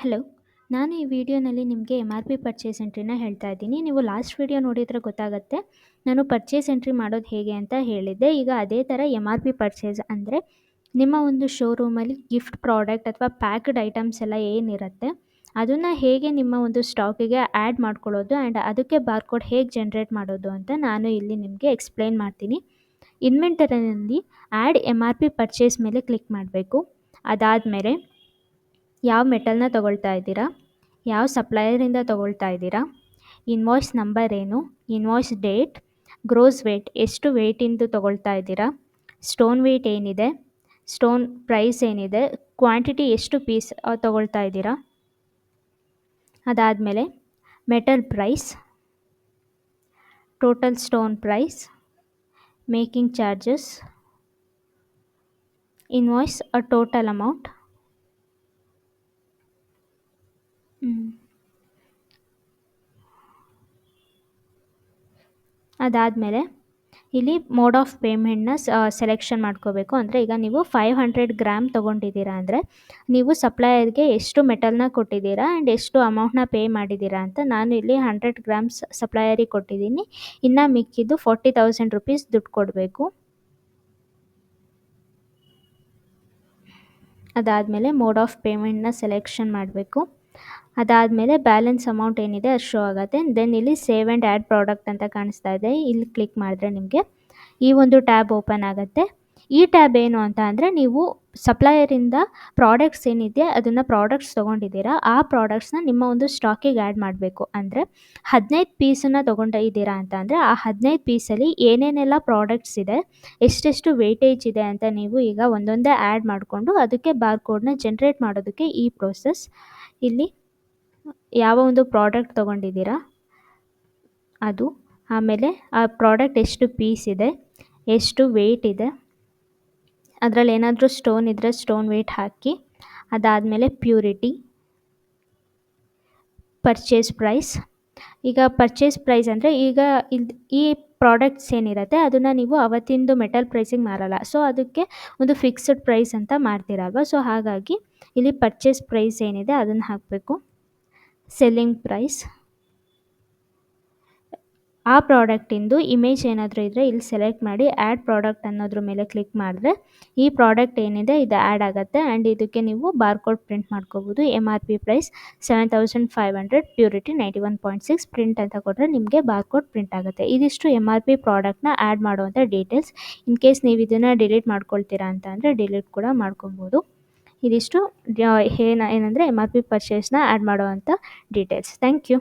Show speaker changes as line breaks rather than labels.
Hello. ನಾನು ಈ ವಿಡಿಯೋನಲ್ಲಿ ನಿಮಗೆ ಎಮ್.ಆರ್.ಪಿ ಪರ್ಚೇಸ್ ಎಂಟ್ರಿನ ಹೇಳ್ತಾ ಇದ್ದೀನಿ. ನೀವು ಲಾಸ್ಟ್ ವಿಡಿಯೋ ನೋಡಿದರೆ ಗೊತ್ತಾಗುತ್ತೆ. ನಾನು ಪರ್ಚೇಸ್ ಎಂಟ್ರಿ ಮಾಡೋದು ಹೇಗೆ ಅಂತ ಹೇಳಿದ್ದೆ. ಈಗ ಅದೇ ಥರ ಎಮ್.ಆರ್.ಪಿ ಪರ್ಚೇಸ್ ಅಂದರೆ ನಿಮ್ಮ ಒಂದು ಶೋರೂಮಲ್ಲಿ ಗಿಫ್ಟ್ ಪ್ರಾಡಕ್ಟ್ ಅಥವಾ ಪ್ಯಾಕ್ಡ್ ಐಟಮ್ಸ್ ಎಲ್ಲ ಏನಿರುತ್ತೆ, ಅದನ್ನು ಹೇಗೆ ನಿಮ್ಮ ಒಂದು ಸ್ಟಾಕಿಗೆ ಆ್ಯಡ್ ಮಾಡ್ಕೊಳ್ಳೋದು ಆ್ಯಂಡ್ ಅದಕ್ಕೆ ಬಾರ್ಕೋಡ್ ಹೇಗೆ ಜನ್ರೇಟ್ ಮಾಡೋದು ಅಂತ ನಾನು ಇಲ್ಲಿ ನಿಮಗೆ ಎಕ್ಸ್‌ಪ್ಲೇನ್ ಮಾಡ್ತೀನಿ. ಇನ್ವೆಂಟರಿನಲ್ಲಿ ಆ್ಯಡ್ ಎಮ್.ಆರ್.ಪಿ ಪರ್ಚೇಸ್ ಮೇಲೆ ಕ್ಲಿಕ್ ಮಾಡಬೇಕು. ಅದಾದಮೇಲೆ ಯಾವ ಮೆಟಲ್ನ ತೊಗೊಳ್ತಾ ಇದ್ದೀರಾ, ಯಾವ ಸಪ್ಲೈಯರಿಂದ ತೊಗೊಳ್ತಾ ಇದ್ದೀರಾ, ಇನ್ವಾಯ್ಸ್ ನಂಬರ್ ಏನು, ಇನ್ವಾಯ್ಸ್ ಡೇಟ್, ಗ್ರೋಸ್ ವೇಟ್ ಎಷ್ಟು ವೇಟಿಂದು ತೊಗೊಳ್ತಾ ಇದ್ದೀರಾ, ಸ್ಟೋನ್ ವೇಟ್ ಏನಿದೆ, ಸ್ಟೋನ್ ಪ್ರೈಸ್ ಏನಿದೆ, ಕ್ವಾಂಟಿಟಿ ಎಷ್ಟು ಪೀಸ್ ತೊಗೊಳ್ತಾ ಇದ್ದೀರಾ, ಅದಾದಮೇಲೆ metal price, total stone price, making charges, invoice total amount, ಅದಾದಮೇಲೆ ಇಲ್ಲಿ ಮೋಡ್ ಆಫ್ ಪೇಮೆಂಟ್ನ ಸೆಲೆಕ್ಷನ್ ಮಾಡ್ಕೋಬೇಕು. ಅಂದರೆ ಈಗ ನೀವು 500 ಗ್ರಾಮ್ ತೊಗೊಂಡಿದ್ದೀರಾ ಅಂದರೆ ನೀವು ಸಪ್ಲೈಯರ್ಗೆ ಎಷ್ಟು ಮೆಟಲ್ನ ಕೊಟ್ಟಿದ್ದೀರಾ ಆ್ಯಂಡ್ ಎಷ್ಟು ಅಮೌಂಟ್ನ ಪೇ ಮಾಡಿದ್ದೀರಾ ಅಂತ. ನಾನು ಇಲ್ಲಿ 100 ಗ್ರಾಮ್ಸ್ ಸಪ್ಲೈಯರಿಗೆ ಕೊಟ್ಟಿದ್ದೀನಿ. ಇನ್ನು ಮಿಕ್ಕಿದ್ದು 40,000 ರುಪೀಸ್ ದುಡ್ಡು ಕೊಡಬೇಕು. ಅದಾದಮೇಲೆ ಮೋಡ್ ಆಫ್ ಪೇಮೆಂಟ್ನ ಸೆಲೆಕ್ಷನ್ ಮಾಡಬೇಕು. ಅದಾದಮೇಲೆ ಬ್ಯಾಲೆನ್ಸ್ ಅಮೌಂಟ್ ಏನಿದೆ ಅದು ಶೋ ಆಗುತ್ತೆ. ದೆನ್ ಇಲ್ಲಿ ಸೇವ್ ಆ್ಯಂಡ್ ಆ್ಯಡ್ ಪ್ರಾಡಕ್ಟ್ ಅಂತ ಕಾಣಿಸ್ತಾ ಇದೆ. ಇಲ್ಲಿ ಕ್ಲಿಕ್ ಮಾಡಿದ್ರೆ ನಿಮಗೆ ಈ ಒಂದು ಟ್ಯಾಬ್ ಓಪನ್ ಆಗುತ್ತೆ. ಈ ಟ್ಯಾಬ್ ಏನು ಅಂತ ಅಂದರೆ ನೀವು ಸಪ್ಲೈಯರಿಂದ ಪ್ರಾಡಕ್ಟ್ಸ್ ಏನಿದೆ ಅದನ್ನು ಪ್ರಾಡಕ್ಟ್ಸ್ ತೊಗೊಂಡಿದ್ದೀರಾ, ಆ ಪ್ರಾಡಕ್ಟ್ಸ್ನ ನಿಮ್ಮ ಒಂದು ಸ್ಟಾಕಿಗೆ ಆ್ಯಡ್ ಮಾಡಬೇಕು. ಅಂದರೆ 15 ಪೀಸನ್ನು ತೊಗೊಂಡಿದ್ದೀರಾ ಅಂತ ಅಂದರೆ ಆ 15 ಪೀಸಲ್ಲಿ ಏನೇನೆಲ್ಲ ಪ್ರಾಡಕ್ಟ್ಸ್ ಇದೆ, ಎಷ್ಟೆಷ್ಟು ವೇಟೇಜ್ ಇದೆ ಅಂತ ನೀವು ಈಗ ಒಂದೊಂದೇ ಆ್ಯಡ್ ಮಾಡಿಕೊಂಡು ಅದಕ್ಕೆ ಬಾರ್ಕೋಡ್ನ ಜನ್ರೇಟ್ ಮಾಡೋದಕ್ಕೆ ಈ ಪ್ರೋಸೆಸ್. ಇಲ್ಲಿ ಯಾವ ಒಂದು ಪ್ರಾಡಕ್ಟ್ ತೊಗೊಂಡಿದ್ದೀರಾ ಅದು, ಆಮೇಲೆ ಆ ಪ್ರಾಡಕ್ಟ್ ಎಷ್ಟು ಪೀಸ್ ಇದೆ, ಎಷ್ಟು ವೇಟ್ ಇದೆ, ಅದರಲ್ಲಿ ಏನಾದರೂ ಸ್ಟೋನ್ ಇದ್ದರೆ ಸ್ಟೋನ್ ವೇಟ್ ಹಾಕಿ. ಅದಾದಮೇಲೆ ಪ್ಯೂರಿಟಿ, ಪರ್ಚೇಸ್ ಪ್ರೈಸ್. ಈಗ ಪರ್ಚೇಸ್ ಪ್ರೈಸ್ ಅಂದರೆ ಈಗ ಈ ಪ್ರಾಡಕ್ಟ್ಸ್ ಏನಿರುತ್ತೆ ಅದನ್ನು ನೀವು ಅವತ್ತಿಂದು ಮೆಟಲ್ ಪ್ರೈಸಿಗೆ ಮಾರಲ್ಲ. ಸೊ ಅದಕ್ಕೆ ಒಂದು ಫಿಕ್ಸ್ಡ್ ಪ್ರೈಸ್ ಅಂತ ಮಾಡ್ತೀರಲ್ವ. ಸೊ ಹಾಗಾಗಿ ಇಲ್ಲಿ ಪರ್ಚೇಸ್ ಪ್ರೈಸ್ ಏನಿದೆ ಅದನ್ನು ಹಾಕಬೇಕು. ಸೆಲ್ಲಿಂಗ್ ಪ್ರೈಸ್, ಆ ಪ್ರಾಡಕ್ಟಿಂದು ಇಮೇಜ್ ಏನಾದರೂ ಇದ್ದರೆ ಇಲ್ಲಿ ಸೆಲೆಕ್ಟ್ ಮಾಡಿ ಆ್ಯಡ್ ಪ್ರಾಡಕ್ಟ್ ಅನ್ನೋದ್ರ ಮೇಲೆ ಕ್ಲಿಕ್ ಮಾಡಿದ್ರೆ ಈ ಪ್ರಾಡಕ್ಟ್ ಏನಿದೆ ಇದು ಆ್ಯಡ್ ಆಗುತ್ತೆ ಆ್ಯಂಡ್ ಇದಕ್ಕೆ ನೀವು ಬಾರ್ಕೋಡ್ ಪ್ರಿಂಟ್ ಮಾಡ್ಕೋಬೋದು. ಎಮ್.ಆರ್.ಪಿ ಪ್ರೈಸ್ 7,500, ಪ್ಯೂರಿಟಿ 91.6, ಪ್ರಿಂಟ್ ಅಂತ ಕೊಟ್ಟರೆ ನಿಮಗೆ ಬಾರ್ಕೋಡ್ ಪ್ರಿಂಟ್ ಆಗುತ್ತೆ. ಇದಿಷ್ಟು ಎಮ್.ಆರ್.ಪಿ ಪ್ರಾಡಕ್ಟ್ನ ಆ್ಯಡ್ ಮಾಡುವಂಥ ಡೀಟೇಲ್ಸ್. ಇನ್ ಕೇಸ್ ನೀವು ಇದನ್ನು ಡಿಲೀಟ್ ಮಾಡ್ಕೊಳ್ತೀರಾ ಅಂತ ಅಂದರೆ ಡಿಲೀಟ್ ಕೂಡ ಮಾಡ್ಕೊಬೋದು. ಇದಿಷ್ಟು ಏನಂದರೆ ಎಮ್.ಆರ್.ಪಿ ಪರ್ಚೇಸ್ನ ಆ್ಯಡ್ ಮಾಡುವಂಥ ಡೀಟೇಲ್ಸ್. Thank you.